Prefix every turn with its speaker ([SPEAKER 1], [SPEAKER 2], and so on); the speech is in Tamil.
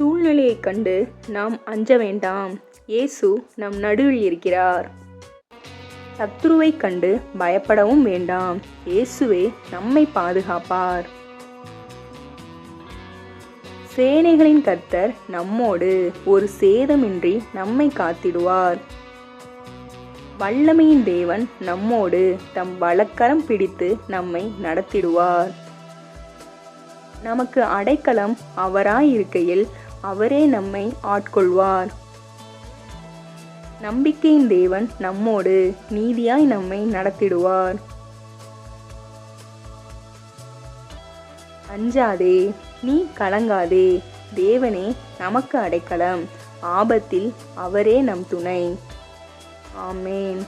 [SPEAKER 1] சூழ்நிலையைக் கண்டு நாம் அஞ்ச வேண்டாம். இயேசு நம் நடுவில் இருக்கிறார். சத்துருவைக் கண்டு பயப்படவும் வேண்டாம். இயேசுவே நம்மை பாதுகாப்பார். சேனைகளின் கர்த்தர் நம்மோடு, ஒரு சேதமின்றி நம்மை காத்திடுவார். வல்லமையின் தேவன் நம்மோடு, தம் வலக்கரம் பிடித்து நம்மை நடத்திடுவார். நமக்கு அடைக்கலம் அவராயிருக்கையில் அவரே நம்மை ஆட்கொள்வார். நம்பிக்கையின் தேவன் நம்மோடு, நீதியாய் நம்மை நடத்திடுவார். அஞ்சாதே, நீ கலங்காதே. தேவனே நமக்கு அடைக்கலம். ஆபத்தில் அவரே நம் துணை. ஆமென்.